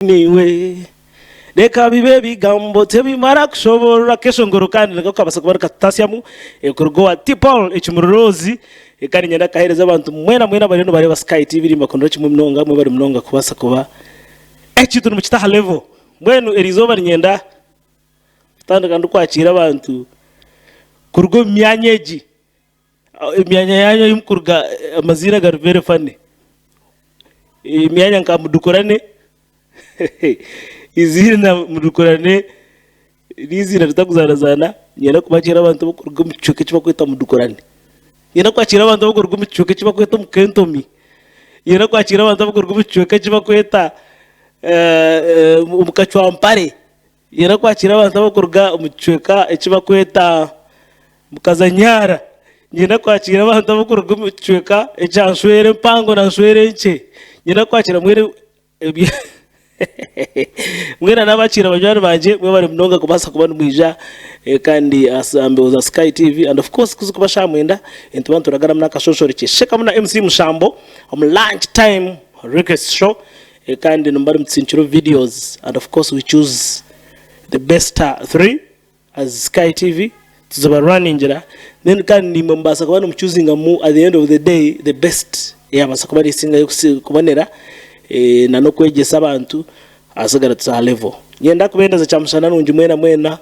niwe reka bibe bigambo tebimara kushobora kesho ngoro kandi nako kabasa kubaraka tutasiamu kurugwa tipol ichumurozi kandi nyanda kahereza abantu mwena bareno bareba Sky TV rimba kondora chimwe mnonga mwe bari mnonga kubasa kuba echitu mukitaha level mwenu erizoba nyenda tandika kwakira abantu kurugwa myanyeji imyanya yanyu y'umkurga amazira garvere fane imyanya nkamudukorane izina mudukorane n'izina ritakuzarazana nyina kubakira abantu bokurwa mucuke kiba kwita mudukorane nyina kwakira abantu bokurwa mucuke kiba kwita mukentomi nyina kwakira abantu bokurwa mucuke kiba kwita mukachwampare nyina kwakira abantu bokurwa mucuka kiba kwita mukazanyara nyina kwakira abantu bokurwa mucuka echanswere mpango na swere nche nyina kwakira mwere mwera nabakira bajwari banje mwe bari mnonga kubasa kubana mwija kandi asambe uza Sky TV and of course kuzukuba shamwenda entubantu turagara mnaka social che Shekamu Na Mc Mushambo lunch time request show kandi numbari mtsinchiro videos and of course we choose the best 3 as Sky TV tuzaba running jira then kandi Mombasa kubana mchoosing mu at the end of the day the best yabasa kubari singa kubanera na no kwegesa abantu asagara tsa level nyenda kubendeza chamshana nunji mwena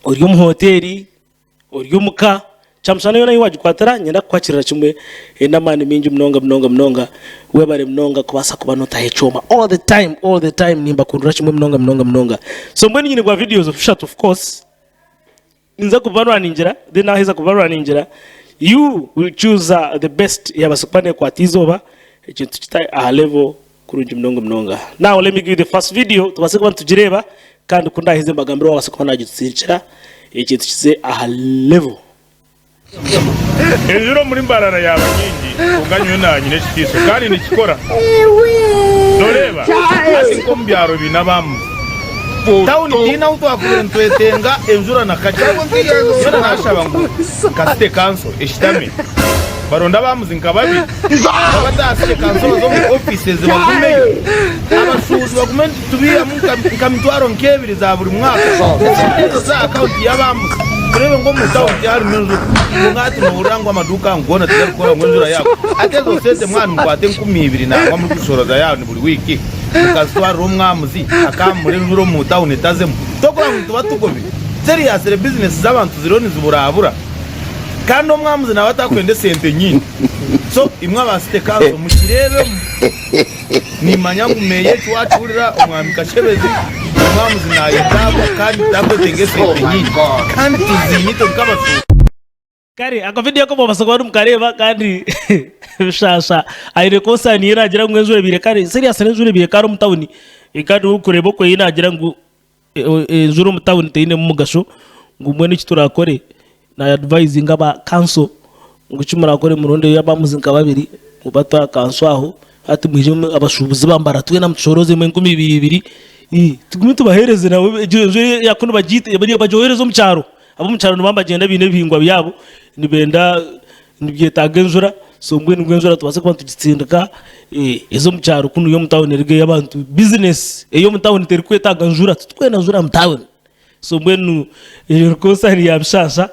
uri mu hoteli uri muka chamshana yona yiwaje kwatara nyenda kwakirira kimwe namani minji mnonga we bare mnonga kubasa kubano tahechoma all the time nimba kundura kimwe mnonga so mbweni nyine kwa videos of shot of course inza kubarwa ninjira then aheza kubarwa ninjira you will choose the best yabasukwane kwa tizoba ekintu kitai a level kurunji mnonga. Now let me give you the first video tubase kuba tujireba kandi kunda hize mbagambiro wabasukwana gitsirikira ekintu kize a level Ejuro muri mbarara yaba nyingi unganywe nanyine kiso kandi nikikora doreba asi kombyaro binabamu tauni dina uto akubira ntwetenga enjura nakachabo ngira nashaba ngo kasite kanso eshitame baronda bamuzinka babi abadase kanso zo mu offices bagume abashuzi bagume tubiya mukamtwaro nkebiri za buri mwaka za account yabamu kurebe ngo mutawuti hari menzo ngati no amaduka ngona tukora ngonjura yako atezo sete mwana kwate 12 na kwa mukusoroza yawo ni buri wiki ukaswa romwamuzi akamure njuro mutawuni tazemu tokora muntu batugobi serious le business z'abantu zironi zuburabura kandi omwamuzi na batakwende sente nyinyi so imwe abasite kanzo mukirebe ni manyangumeye twacurira omwami kashebezi omwamuzi na yitabo kandi takwetenge sente nyinyi kandi tuzinyito nk'abatu kari aka video ko babasogwa mukareba kandi bishasha ayire kosa ni iragira mwenzure bire kari serious nenzure bire karo mutawuni ikandi ukureba ko yinagira ngo zuru mutawuni teine mu mugasho ngo mwene kiturakore na advising aba council ngo cyumurakore mu ronde yabamuzinka babiri ubata council aho ati mwije abashubuzi bambara twe namushoroze mwe 2022 tugumi tubahereze nawe yakuno bagite bajoherezo mu cyaro abo mu cyaro bambagenda bine bihingwa byabo nibenda nibyetagenzura so ngwenzura tubase kuba tugitsindika ezo mu cyaro kuno yo mutawuni rege y'abantu business eyo mutawuni teri kwetaganjura twena njura mutawuni so mbwenu kosa ni yabishasha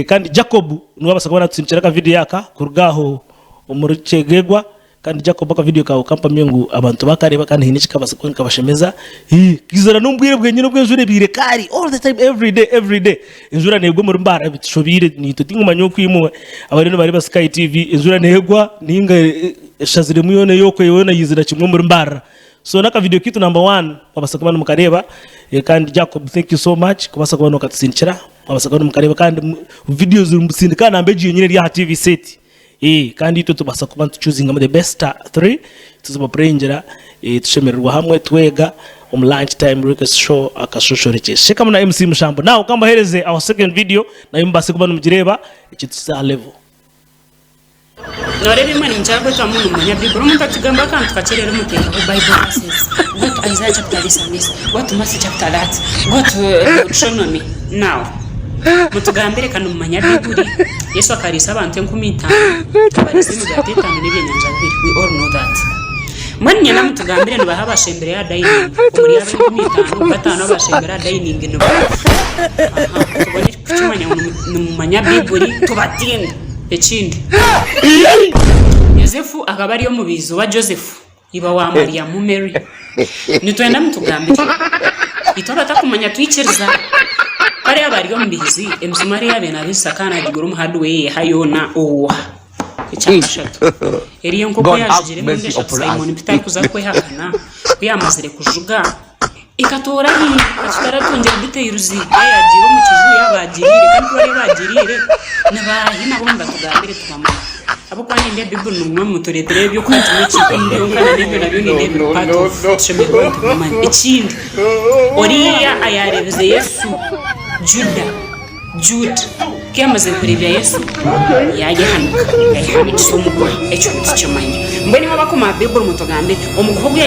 kandi Jacob nuwabasa kubona tusinchira ka video yaka kurugaho umuricegegwa kandi Jacob aka video kawo kampa myengu abantu bakareba kandi hinichi kabasa kwenka kabashemeza kizara numbwire bwenye no bwenzure bire kari all the time every day injura negwa muri mbara bitshobire ni tutinga manyo kwimwe abareno bari ba Sky TV injura negwa ninga shazire muyone yoko yona yizira kimwe muri mbara so naka video kitu number 1 babasa kubana mukareba kandi Jacob thank you so much kubasa kubana ukatusinchira babasa kubana mukareba kandi videos zirumsindikana ambeje nyine ya TV set kandi ito tubasa kuba choosing the best 3 tuzoba prengera tushemererwa hamwe twega lunch time request show akashosho che Shekamu Na Mc Mushambo now kamba hereze our second video na imbase kuba numjireba ikitsa level Nore bimwe ni mchango kwa muntu manya biburo muntu atugamba kandi tukakirera umuteka ku Bible verses what Isaiah chapter this what Matthew chapter that what Deuteronomy now mutugambire kandi umanya biburi Yesu akarisa abantu 15 barisi mu gateta n'ibyenyanja bibiri we all know that mwanya namutugambire no bahaba shembere ya dining muri yabe n'itanu gatano bashembere ya dining no tubone kucumanya mu manya biburi tubatinda ekindi Yosefu akaba ariyo mubizo wa Joseph iba wa Maria mu Mary nitwenda mutugambire itora takumanya twicherza kare abariyo mbizi emsumari yabe nabisakana giguru mu hardware hayona owa icyashatu eriyo nkoko yajigire mu ndesha Simon Peter kuza kwehakana kuyamazire kujuga ikatora hi atara tongera biteiruzi yagira mu kizu yabagirire kandi bari bagirire nabahina bomba tugambire tubama abo kwani ndiye Bible numwe mutoretere byo kwatuma kikundi ongana n'ibyo nabyo ni pato shemero man ikindi oriya ayarebeze Yesu Jude kemaze kuribya Yesu yagihanuka isomo echo cyamanya mbone babakoma Bible mutogambe umukogo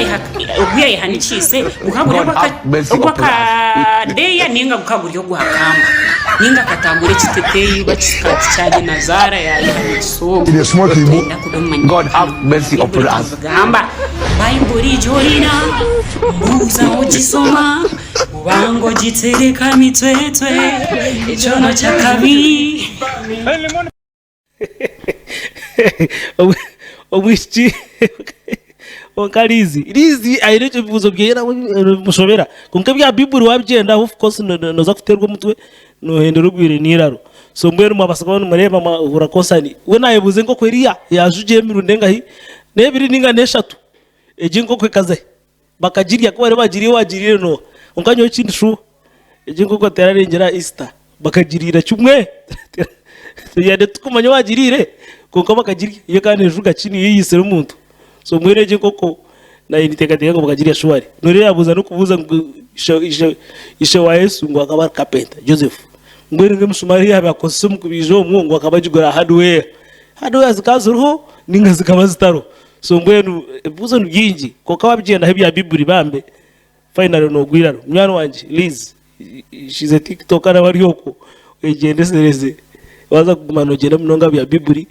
yayihanikise gukagura baka deya ninga gukagura guhakamba ninga katambure kiteteye bakikati cyane Nazara yayihanikso God have mercy upon us. Gamba Bible jorina muza ujisoma wango jitereka mitwetwe echono chakabi obwishi okalizi rizi ayirecho bivuzo byera mushobera kunke bya Bible wabyenda of course noza kuterwa mutwe no hende rugwire niraro so mbere mu abasakabano mureba urakosani we nayebuze ngo kweriya yajuje mirundenga hi nebiri ninga neshatu ejingo kwekaze bakagirya ko bari bagiriye wagiriye no unkanyo kindi shu ejingo ko terarengera Easter bakagirira cyumwe yade tukumanya wagirire kuko bakagirya iyo kandi ejuga kini yiyisera umuntu so mwere ejingo ko na initeka ngo bakagirya shuwari nore yabuza no kubuza ngo ishe wa Yesu ngo akaba carpenter Joseph mwere ngemusumari yabakosse mu kubijo ngo akabajigora hardware zikazuruho ninga zikaba zitaro so mbwenu buzo byingi koka wabyenda hebya Bible bambe finally no gwiraro mwana wanje Liz she's a TikToker abari yoko egendesereze waza kugumana ogenda munonga bya Bible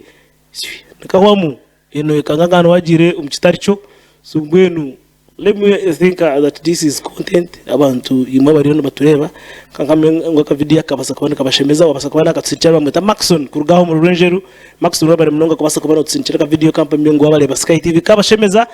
nakawamu eno kangangano wagire umukitari cyo so mbwenu let me think that this is content abantu imwe bari no batureba kankamwe ka video akabasa kubona kabashemeza wabasa kubona akatsicara bamwita Maxon kurugaho mu Rurenjeru Maxon bari munonga kubasa kubona utsinchira ka video kampa myengo abareba Sky TV kabashemeza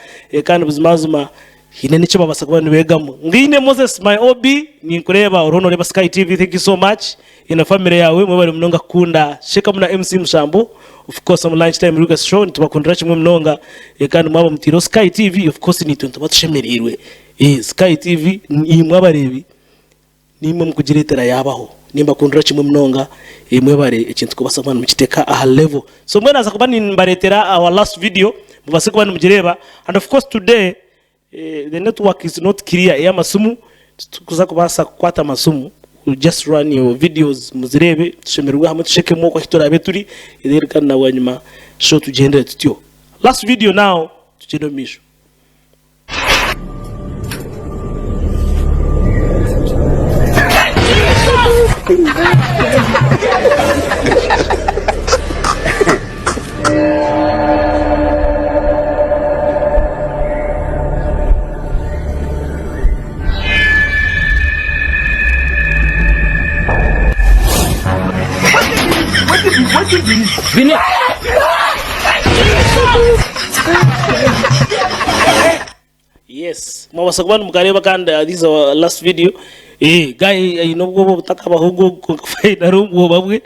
kandi buzimazuma hine nico babasa kubona begamo ngine Moses my OB ni kureba urono reba Sky TV. Thank you so much ina family yawe mwe bari munonga kunda Shekamu Na MC Mushambo of course on lunch time Lucas show tubakundira kimwe munonga kandi mwaba mutiro Sky TV of course ni tuntu batushemerirwe Sky TV imwe abarebi nimwe mukugiretera yabaho nimba kundira kimwe munonga imwe bare ikintu kubasa kubana mukiteka a level so mwe naza kubana nimbaretera our last video mubase kubana mugireba and of course today the network is not clear ya masumu kuza kubasa kwata masumu just run your videos muzirebe tushemerwe hamwe tusheke moko hitorabe turi iderikana na wanyuma show tugende tutyo last video now tugende misho Vini. Yes, mwabasa kubana mukareba kandi this is our last video. Guy nubwo butakabahugo kufaida rumbo babwe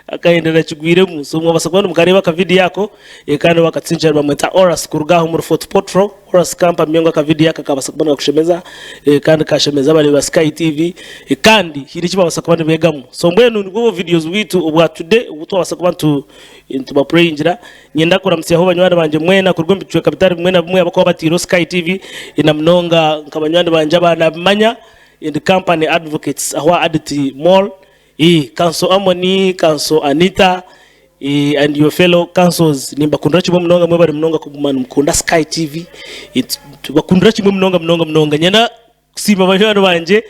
akaendera kigwiremu so mwabasa kubana mukareba ka video yako kandi wakatsinjira bamweta Oras kurugaho mu Fort Potro Oras camp myengo ka video yaka kabasa kubana kushemeza kandi kashemeza bali ba Sky TV kandi hiri kibabasa kubana begamo so mbwenu nubwo videos witu ubwa today ubuto wabasa kubana into ba prayingira nyenda kuramsiya ho banywanda banje mwena kurwembe cyo kapitali mwena bumwe abako batiro Sky TV ina mnonga nkabanyanda banje abana manya in the company advocates aho aditi mall Council Amoni, Council Anita, and your fellow councils. Nimba kundrachi mnonga mwe bari mnonga kugumana mukunda Sky TV. Bakundrachi mnonga. Nyana sima banywana banje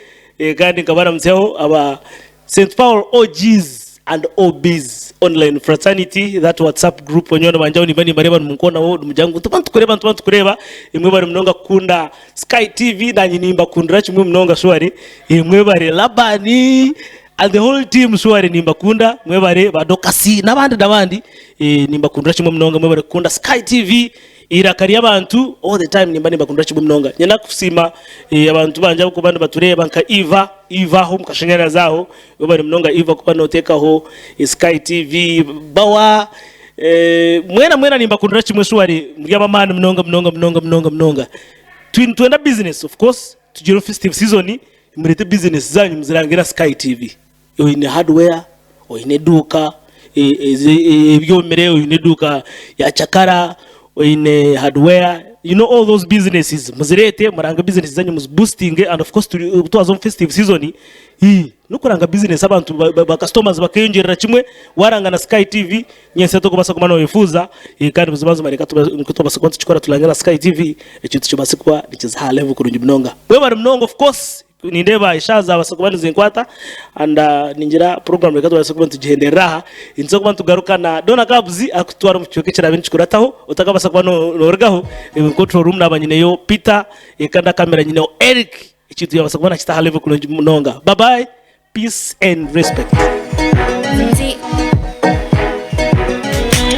kandi nkabara mseho aba St Paul OGs and OBs online fraternity, that WhatsApp group onyono banjao nibani mareba mukona wo mjangu tubantu kureba imwe bari mnonga kunda Sky TV na nyinimba kundira chimwe mnonga shwari imwe bari Labani and the whole team shwari nimba kunda mwe bari badokasi nabandi nimba kundira chimwe mnonga mwe bari kunda Sky TV irakari abantu all the time nimba bakundira chimwe mnonga nyena kusima abantu banja ko bandi batureba nka Eva ho mukashanyana zaho bari mnonga Eva ko banoteka ho Sky TV bawa mwena nimba kundira chimwe shwari ry'abamana mnonga twenda business of course tujiro festive season murete business zanyu muzirangira Sky TV yo ine hardware o ine duka ebyo mereo ine duka ya chakara in hardware, you know, all those businesses muzirete maranga business zanyu muz boosting and of course to azon festive season nukuranga business abantu ba customers bakayongerera kimwe waranga na Sky TV nyense to kubasa kumana wifuza kandi muzibazo mareka tubasa konti chikora tulanga na Sky TV ekintu cyo basikwa bikiza ha level kurungi mnonga we bari mnonga of course ni ndeba ishaza abasakubani zinkwata and ningira program reka tubasakubani tugihendera inzo kubantu garukana dona kabuzi akutwara mu cyoke kirabini chikurataho utakabasakubani norgaho control room nabanyineyo Peter ekanda kamera nyineyo Eric ikintu yabasakubani kita ha level kurungi mnonga. Bye bye, peace and respect.